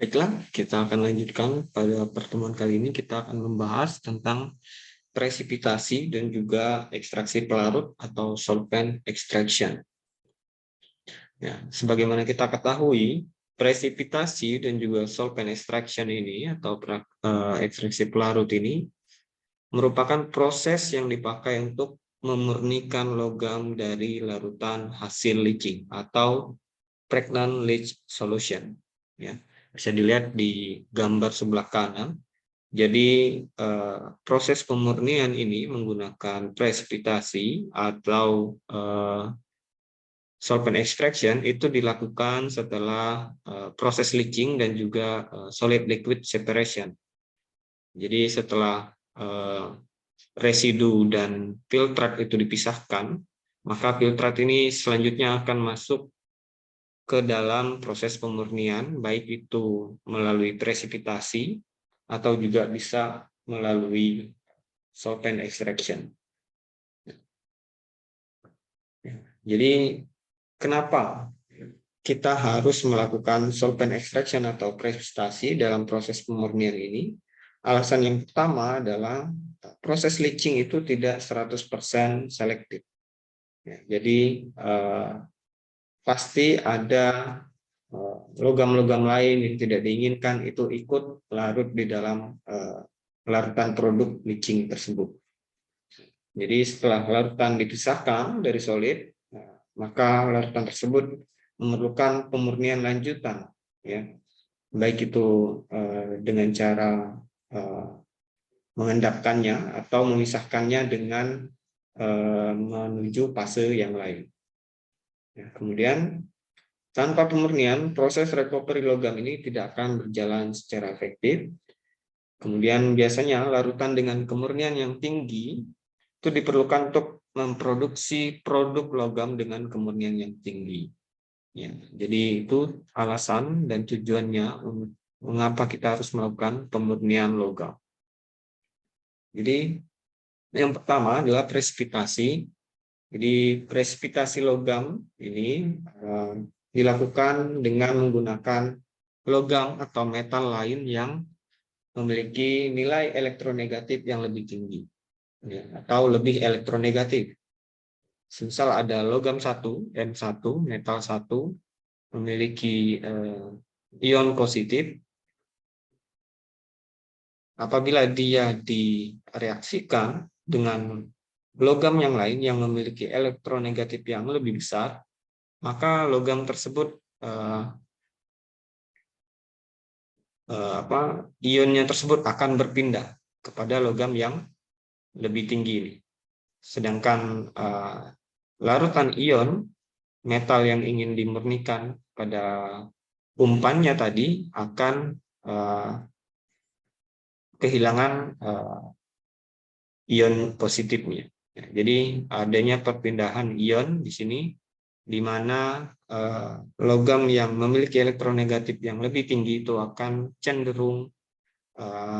Baiklah, kita akan lanjutkan pada pertemuan kali ini. Kita akan membahas tentang presipitasi dan juga ekstraksi pelarut atau solvent extraction. Ya, sebagaimana kita ketahui, presipitasi dan juga solvent extraction ini atau ekstraksi pelarut ini merupakan proses yang dipakai untuk memurnikan logam dari larutan hasil leaching atau pregnant leach solution. Ya, bisa dilihat di gambar sebelah kanan. Jadi proses pemurnian ini menggunakan presipitasi atau solvent extraction itu dilakukan setelah proses leaching dan juga solid liquid separation. Jadi setelah residu dan filtrat itu dipisahkan, maka filtrat ini selanjutnya akan masuk ke dalam proses pemurnian, baik itu melalui presipitasi atau juga bisa melalui solvent extraction. Jadi kenapa kita harus melakukan solvent extraction atau presipitasi dalam proses pemurnian ini? Alasan yang pertama adalah proses leaching itu tidak 100% selektif. Jadi pasti ada logam-logam lain yang tidak diinginkan itu ikut larut di dalam larutan produk leaching tersebut. Jadi setelah larutan dipisahkan dari solid, maka larutan tersebut memerlukan pemurnian lanjutan, ya, baik itu dengan cara mengendapkannya atau memisahkannya dengan menuju fase yang lain. Ya, kemudian tanpa pemurnian, proses recovery logam ini tidak akan berjalan secara efektif. Kemudian biasanya larutan dengan kemurnian yang tinggi itu diperlukan untuk memproduksi produk logam dengan kemurnian yang tinggi. Ya, jadi itu alasan dan tujuannya mengapa kita harus melakukan pemurnian logam. Jadi yang pertama adalah presipitasi. Jadi presipitasi logam ini dilakukan dengan menggunakan logam atau metal lain yang memiliki nilai elektronegatif yang lebih tinggi, ya, atau lebih elektronegatif. Misal ada logam 1, M1, metal 1, memiliki ion positif. Apabila dia direaksikan dengan logam yang lain yang memiliki elektronegatif yang lebih besar, maka logam tersebut ionnya tersebut akan berpindah kepada logam yang lebih tinggi ini. Sedangkan larutan ion metal yang ingin dimurnikan pada umpannya tadi akan kehilangan ion positifnya. Jadi adanya perpindahan ion di sini, di mana logam yang memiliki elektronegatif yang lebih tinggi itu akan cenderung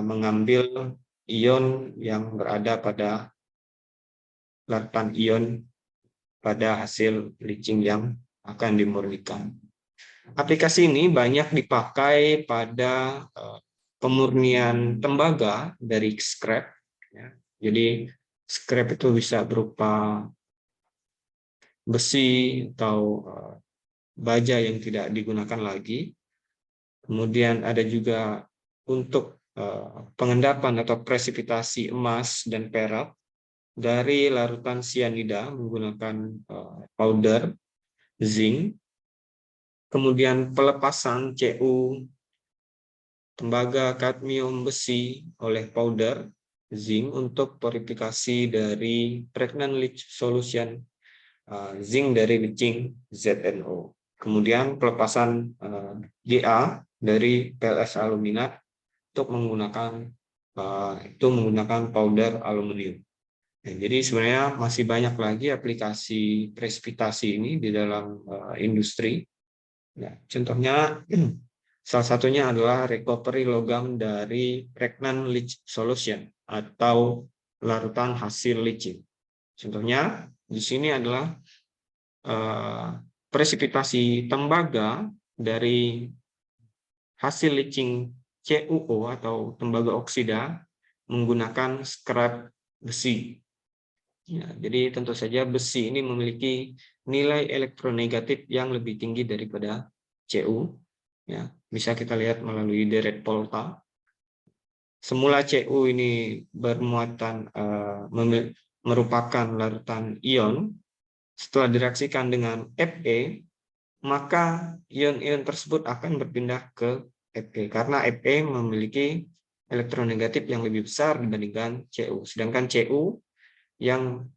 mengambil ion yang berada pada larutan ion pada hasil leaching yang akan dimurnikan. Aplikasi ini banyak dipakai pada pemurnian tembaga dari scrap. Ya. Jadi scrap itu bisa berupa besi atau baja yang tidak digunakan lagi. Kemudian ada juga untuk pengendapan atau presipitasi emas dan perak dari larutan sianida menggunakan powder zinc. Kemudian pelepasan Cu tembaga kadmium besi oleh powder zinc untuk purifikasi dari pregnant leach solution zinc dari leaching ZNO. Kemudian pelepasan Ga dari PLS aluminat untuk menggunakan powder aluminium. Nah, jadi sebenarnya masih banyak lagi aplikasi presipitasi ini di dalam industri. Nah, contohnya salah satunya adalah recovery logam dari pregnant leach solution atau larutan hasil leaching. Contohnya di sini adalah presipitasi tembaga dari hasil leaching CuO atau tembaga oksida menggunakan scrap besi. Ya, jadi tentu saja besi ini memiliki nilai elektronegatif yang lebih tinggi daripada Cu. Ya, bisa kita lihat melalui deret Volta. Semula Cu ini bermuatan merupakan larutan ion. Setelah direaksikan dengan Fe, maka ion-ion tersebut akan berpindah ke Fe karena Fe memiliki elektronegatif yang lebih besar dibandingkan Cu. Sedangkan Cu yang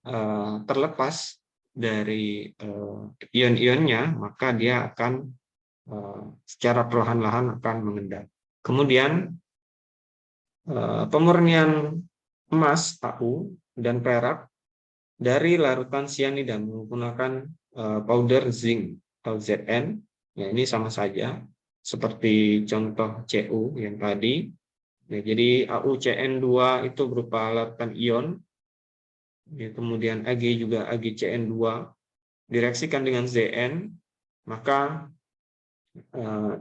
terlepas dari ion-ionnya, maka dia akan secara perlahan-lahan akan mengendap. Kemudian pemurnian emas AU dan perak dari larutan sianida menggunakan powder zinc atau Zn. Ya, ini sama saja seperti contoh Cu yang tadi. Ya, jadi AuCN2 itu berupa larutan ion. Ya, kemudian Ag juga AgCN2 direaksikan dengan Zn, maka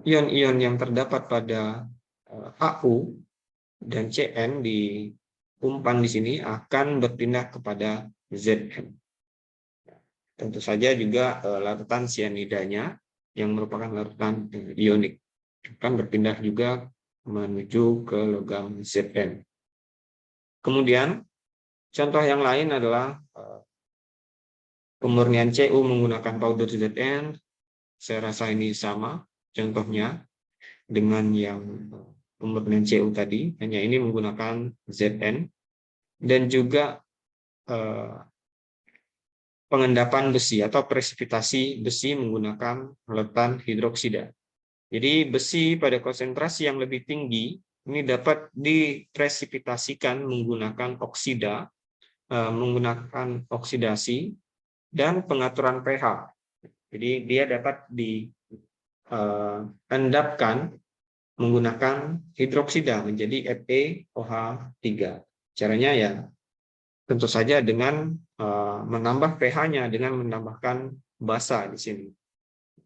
ion-ion yang terdapat pada Au dan Cn di umpan di sini akan berpindah kepada Zn. Tentu saja juga larutan sianidanya yang merupakan larutan ionik akan berpindah juga menuju ke logam Zn. Kemudian contoh yang lain adalah pemurnian Cu menggunakan powder Zn. Saya rasa ini sama contohnya dengan yang pemurnian Cu tadi, hanya ini menggunakan Zn. Dan juga pengendapan besi atau presipitasi besi menggunakan larutan hidroksida. Jadi besi pada konsentrasi yang lebih tinggi ini dapat dipresipitasikan menggunakan oksida, menggunakan oksidasi dan pengaturan pH. Jadi dia dapat diendapkan menggunakan hidroksida menjadi FeOH3. Caranya ya tentu saja dengan menambah pH-nya dengan menambahkan basa di sini.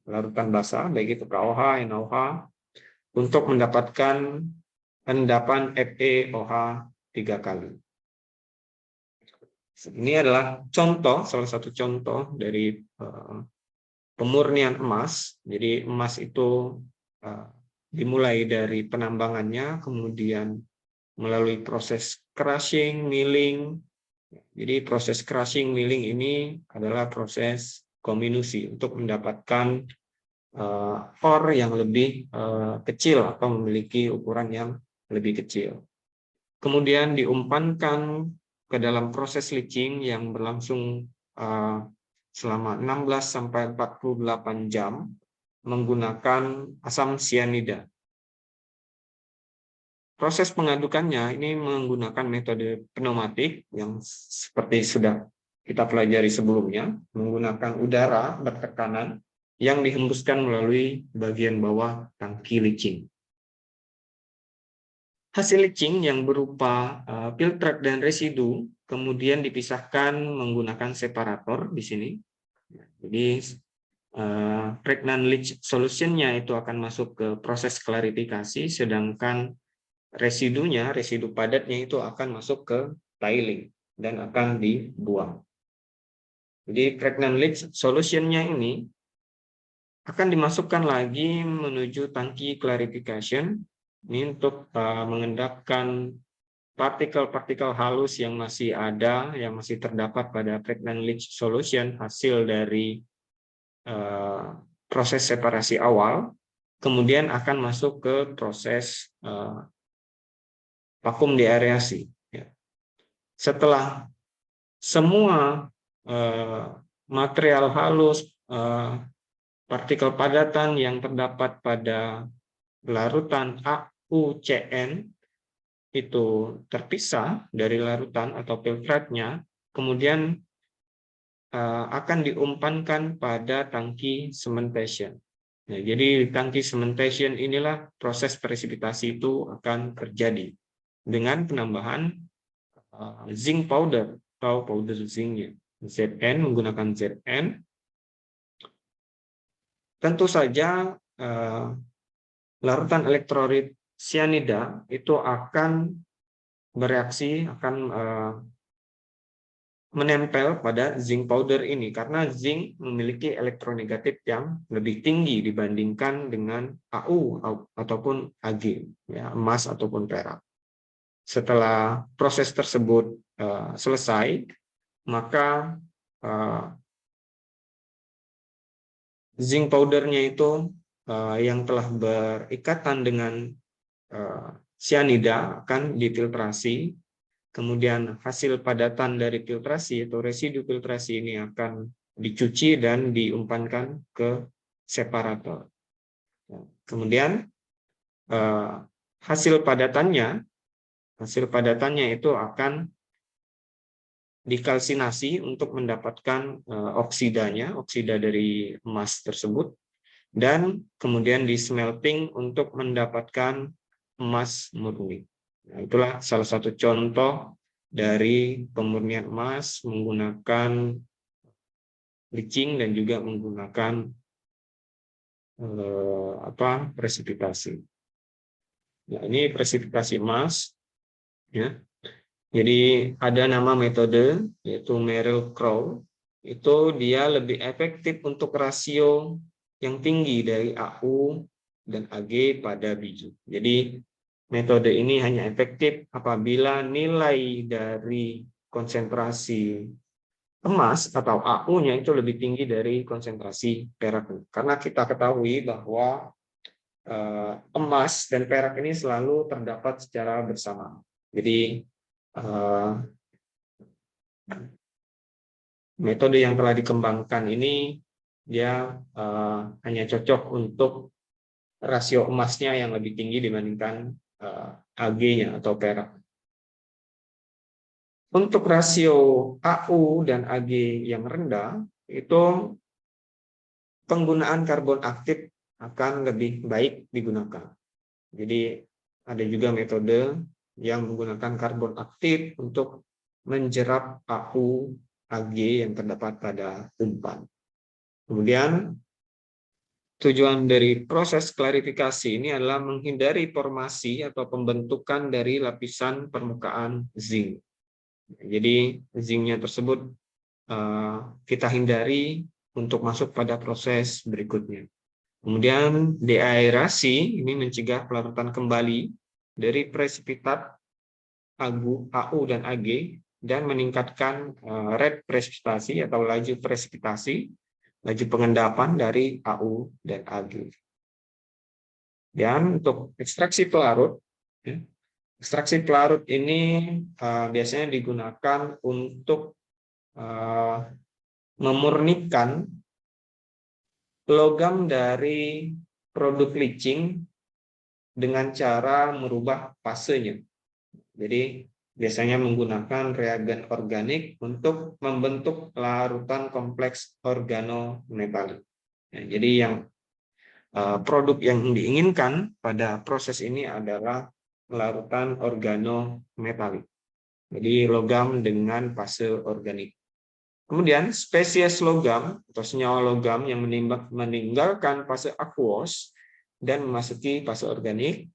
Larutan basa baik itu KOH, NaOH untuk mendapatkan endapan FeOH 3 kali. Ini adalah contoh, salah satu contoh dari pemurnian emas. Jadi emas itu dimulai dari penambangannya, kemudian melalui proses crushing, milling. Jadi proses crushing, milling ini adalah proses kominusi untuk mendapatkan ore yang lebih kecil atau memiliki ukuran yang lebih kecil. Kemudian diumpankan ke dalam proses leaching yang berlangsung selama 16 sampai 48 jam menggunakan asam sianida. Proses pengadukannya ini menggunakan metode pneumatik yang seperti sudah kita pelajari sebelumnya, menggunakan udara bertekanan yang dihembuskan melalui bagian bawah tangki leaching. Hasil leaching yang berupa filtrat dan residu kemudian dipisahkan menggunakan separator di sini. Jadi pregnant leach solution-nya itu akan masuk ke proses klarifikasi, sedangkan residunya, residu padatnya itu akan masuk ke tiling dan akan dibuang. Jadi pregnant leach solution-nya ini akan dimasukkan lagi menuju tangki clarification ini untuk mengendapkan partikel-partikel halus yang masih ada, yang masih terdapat pada pregnant leach solution hasil dari proses separasi awal, kemudian akan masuk ke proses vakum diaerasi. Setelah semua material halus, partikel padatan yang terdapat pada larutan AuCN itu terpisah dari larutan atau filtratnya, kemudian akan diumpankan pada tangki cementation. Nah, jadi di tangki cementation inilah proses presipitasi itu akan terjadi dengan penambahan zinc powder atau powder zinc Zn menggunakan Zn. Tentu saja larutan elektrolit sianida itu akan bereaksi, akan menempel pada zinc powder ini karena zinc memiliki elektronegatif yang lebih tinggi dibandingkan dengan AU ataupun Ag, ya, emas ataupun perak. Setelah proses tersebut selesai, maka zinc powdernya itu yang telah berikatan dengan sianida akan difiltrasi. Kemudian hasil padatan dari filtrasi atau residu filtrasi ini akan dicuci dan diumpankan ke separator. Kemudian hasil padatannya itu akan dikalsinasi untuk mendapatkan oksida dari emas tersebut, dan kemudian di smelting untuk mendapatkan emas murni. Nah, itulah salah satu contoh dari pemurnian emas menggunakan leaching dan juga menggunakan presipitasi. Nah, ini presipitasi emas, ya. Jadi ada nama metode yaitu Merrill-Crowe. Itu dia lebih efektif untuk rasio yang tinggi dari AU dan Ag pada biju. Jadi metode ini hanya efektif apabila nilai dari konsentrasi emas atau AU-nya itu lebih tinggi dari konsentrasi perak. Karena kita ketahui bahwa emas dan perak ini selalu terdapat secara bersamaan. Jadi metode yang telah dikembangkan ini dia hanya cocok untuk rasio emasnya yang lebih tinggi dibandingkan Ag-nya atau perak. Untuk rasio AU dan Ag yang rendah, itu penggunaan karbon aktif akan lebih baik digunakan. Jadi ada juga metode yang menggunakan karbon aktif untuk menjerap AU, Ag yang terdapat pada umpan. Kemudian tujuan dari proses klarifikasi ini adalah menghindari formasi atau pembentukan dari lapisan permukaan zinc. Jadi zincnya tersebut kita hindari untuk masuk pada proses berikutnya. Kemudian deaerasi ini mencegah pelarutan kembali dari presipitat AU dan Ag dan meningkatkan rate presipitasi atau laju presipitasi, laju pengendapan dari AU dan Ag. Dan untuk ekstraksi pelarut, ekstraksi pelarut ini biasanya digunakan untuk memurnikan logam dari produk leaching dengan cara merubah fasenya. Jadi biasanya menggunakan reagen organik untuk membentuk larutan kompleks organometalik. Jadi yang produk yang diinginkan pada proses ini adalah larutan organometalik. Jadi logam dengan fase organik. Kemudian spesies logam atau senyawa logam yang meninggalkan fase aqueous dan memasuki fase organik,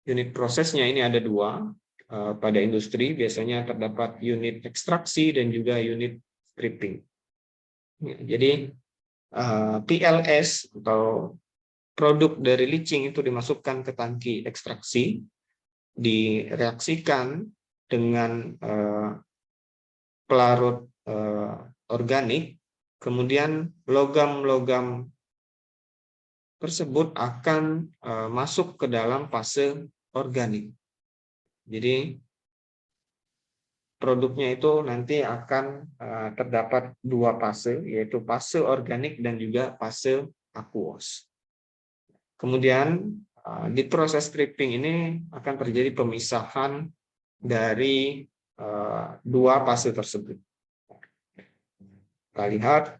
unit prosesnya ini ada dua. Pada industri biasanya terdapat unit ekstraksi dan juga unit stripping. Jadi PLS atau produk dari leaching itu dimasukkan ke tangki ekstraksi, direaksikan dengan pelarut organik, kemudian logam-logam tersebut akan masuk ke dalam fase organik. Jadi produknya itu nanti akan terdapat dua fase, yaitu fase organik dan juga fase aqueous. Kemudian di proses stripping ini akan terjadi pemisahan dari dua fase tersebut. Kita lihat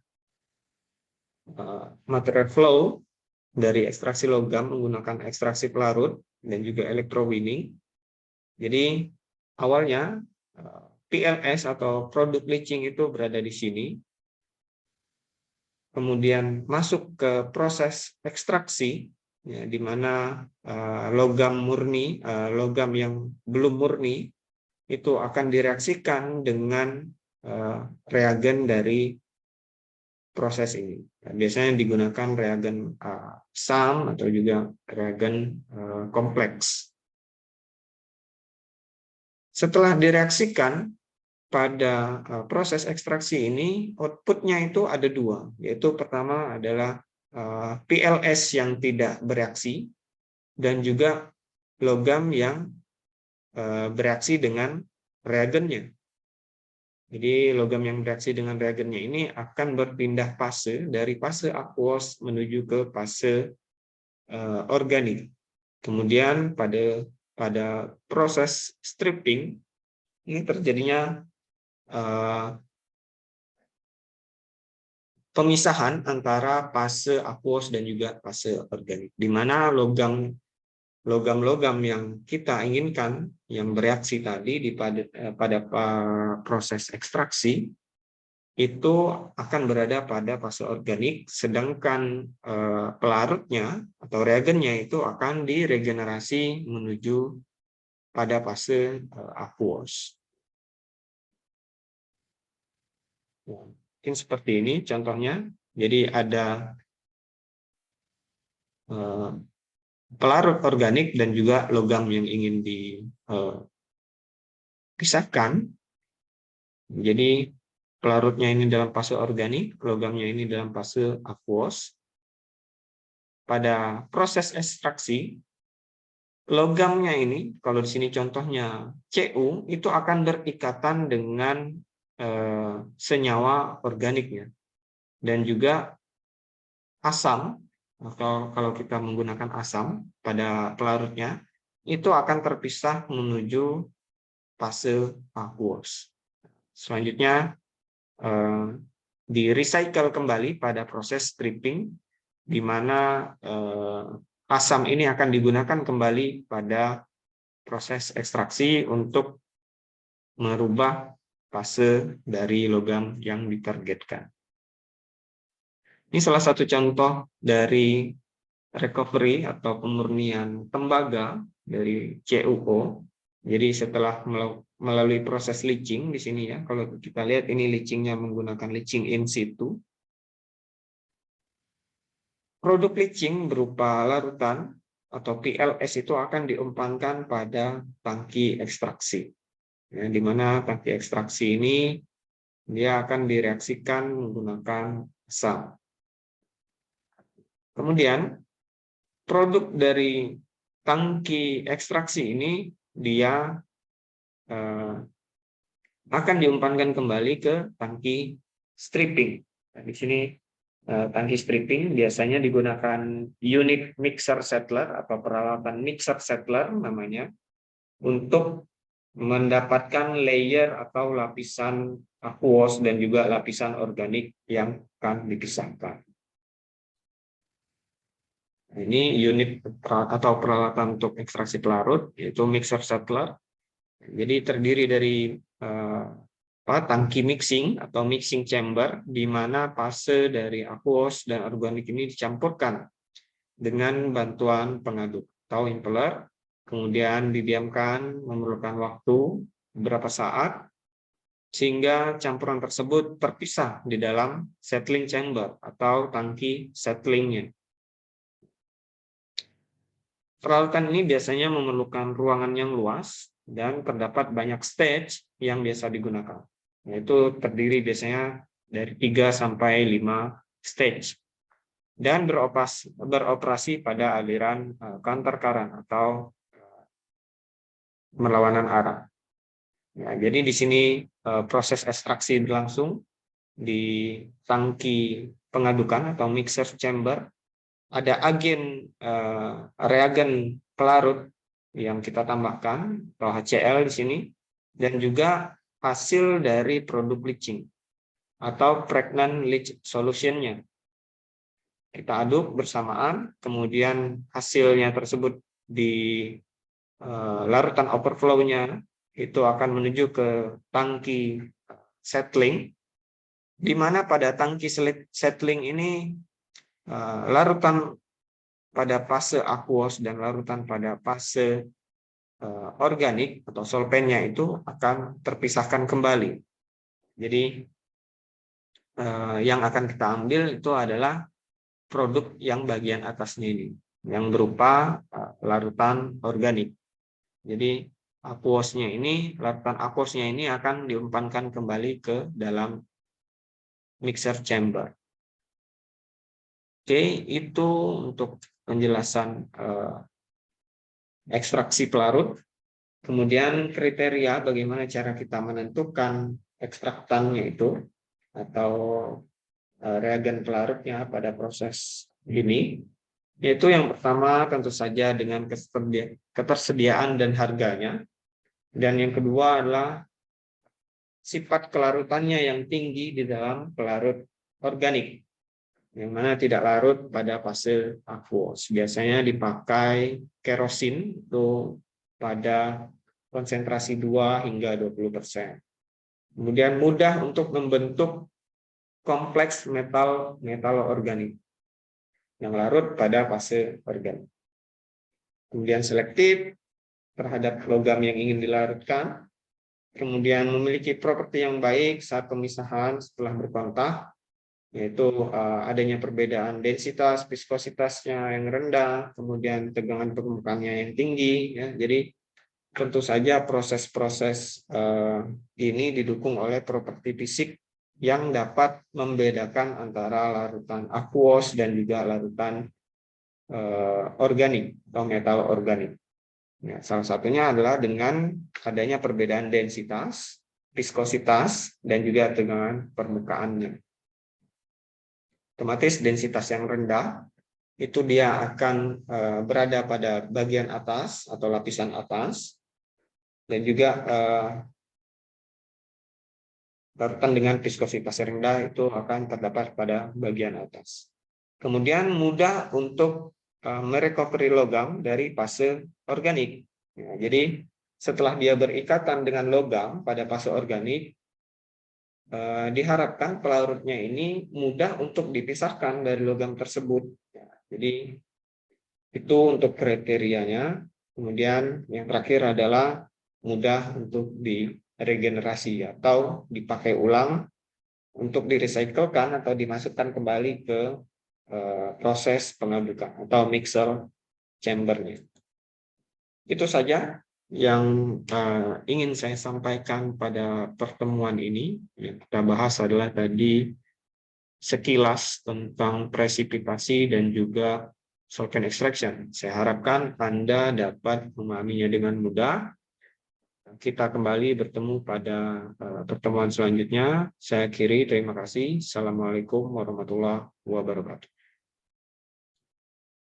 material flow dari ekstraksi logam menggunakan ekstraksi pelarut dan juga electrowinning. Jadi awalnya PLS atau produk leaching itu berada di sini, kemudian masuk ke proses ekstraksi ya, di mana logam murni, logam yang belum murni itu akan direaksikan dengan reagen dari proses ini. Biasanya digunakan reagen SAM atau juga reagen kompleks. Setelah direaksikan pada proses ekstraksi ini, outputnya itu ada dua, yaitu pertama adalah PLS yang tidak bereaksi dan juga logam yang bereaksi dengan reagennya. Jadi logam yang bereaksi dengan reagennya ini akan berpindah fase dari fase aqueous menuju ke fase organik. Kemudian pada proses stripping ini terjadinya pemisahan antara fase aqueous dan juga fase organik, di mana logam-logam yang kita inginkan yang bereaksi tadi pada proses ekstraksi itu akan berada pada fase organik, sedangkan pelarutnya atau reagennya itu akan diregenerasi menuju pada fase aqueous. Mungkin seperti ini contohnya. Jadi ada pelarut organik dan juga logam yang ingin dipisahkan. Jadi pelarutnya ini dalam fase organik, logamnya ini dalam fase aqueous. Pada proses ekstraksi, logamnya ini, kalau di sini contohnya Cu, itu akan berikatan dengan senyawa organiknya. Dan juga asam, atau kalau kita menggunakan asam pada pelarutnya, itu akan terpisah menuju fase aqueous. Selanjutnya, di-recycle kembali pada proses stripping, di mana asam ini akan digunakan kembali pada proses ekstraksi untuk merubah fase dari logam yang ditargetkan. Ini salah satu contoh dari recovery atau pemurnian tembaga dari CuO. Jadi setelah melalui proses leaching di sini ya, kalau kita lihat ini leachingnya menggunakan leaching in situ. Produk leaching berupa larutan atau PLS itu akan diumpankan pada tangki ekstraksi. Ya, di mana tangki ekstraksi ini dia akan direaksikan menggunakan asam. Kemudian produk dari tangki ekstraksi ini dia akan diumpankan kembali ke tangki stripping. Nah, di sini tangki stripping biasanya digunakan unit mixer settler atau peralatan mixer settler namanya untuk mendapatkan layer atau lapisan aqueous dan juga lapisan organik yang akan dipisahkan. Ini unit atau peralatan untuk ekstraksi pelarut, yaitu mixer settler. Jadi terdiri dari tangki mixing atau mixing chamber, di mana fase dari aqueous dan organik ini dicampurkan dengan bantuan pengaduk atau impeller, kemudian didiamkan memerlukan waktu beberapa saat, sehingga campuran tersebut terpisah di dalam settling chamber atau tangki settlingnya. Peralatan ini biasanya memerlukan ruangan yang luas dan terdapat banyak stage yang biasa digunakan. Yaitu terdiri biasanya dari 3 sampai 5 stage dan beroperasi pada aliran counter current atau berlawanan arah. Ya, jadi di sini proses ekstraksi berlangsung di tangki pengadukan atau mixer chamber. Ada agen reagen pelarut yang kita tambahkan atau HCl di sini, dan juga hasil dari produk leaching atau pregnant leach solution-nya. Kita aduk bersamaan, kemudian hasilnya tersebut di larutan overflow-nya itu akan menuju ke tangki settling, di mana pada tangki settling ini larutan pada fase aqueous dan larutan pada fase organik atau solvennya itu akan terpisahkan kembali. Jadi yang akan kita ambil itu adalah produk yang bagian atasnya ini, yang berupa larutan organik. Jadi larutan aqueousnya ini akan diumpankan kembali ke dalam mixer chamber. Oke, itu untuk penjelasan ekstraksi pelarut. Kemudian kriteria bagaimana cara kita menentukan ekstraktannya itu atau reagen pelarutnya pada proses ini, yaitu yang pertama tentu saja dengan ketersediaan dan harganya, dan yang kedua adalah sifat kelarutannya yang tinggi di dalam pelarut organik, yang mana tidak larut pada fase aqueous. Biasanya dipakai kerosin itu pada konsentrasi 2 hingga 20%. Kemudian mudah untuk membentuk kompleks metal organik yang larut pada fase organik. Kemudian selektif terhadap logam yang ingin dilarutkan. Kemudian memiliki properti yang baik saat pemisahan setelah berkontak, yaitu adanya perbedaan densitas, viskositasnya yang rendah, kemudian tegangan permukaannya yang tinggi. Ya. Jadi tentu saja proses-proses ini didukung oleh properti fisik yang dapat membedakan antara larutan aqueous dan juga larutan organik atau metal organik. Ya, salah satunya adalah dengan adanya perbedaan densitas, viskositas, dan juga tegangan permukaannya. Otomatis densitas yang rendah itu dia akan berada pada bagian atas atau lapisan atas, dan juga larutan dengan viskositas rendah itu akan terdapat pada bagian atas. Kemudian mudah untuk merecovery logam dari fase organik. Ya, jadi setelah dia berikatan dengan logam pada fase organik, diharapkan pelarutnya ini mudah untuk dipisahkan dari logam tersebut. Ya, jadi itu untuk kriterianya. Kemudian yang terakhir adalah mudah untuk diregenerasi atau dipakai ulang untuk direcyclekan atau dimasukkan kembali ke proses pengadukan atau mixer chambernya. Itu saja yang ingin saya sampaikan pada pertemuan ini. Yang kita bahas adalah tadi sekilas tentang presipitasi dan juga solvent extraction. Saya harapkan Anda dapat memahaminya dengan mudah. Kita kembali bertemu pada pertemuan selanjutnya. Saya akhiri, terima kasih. Assalamualaikum warahmatullahi wabarakatuh.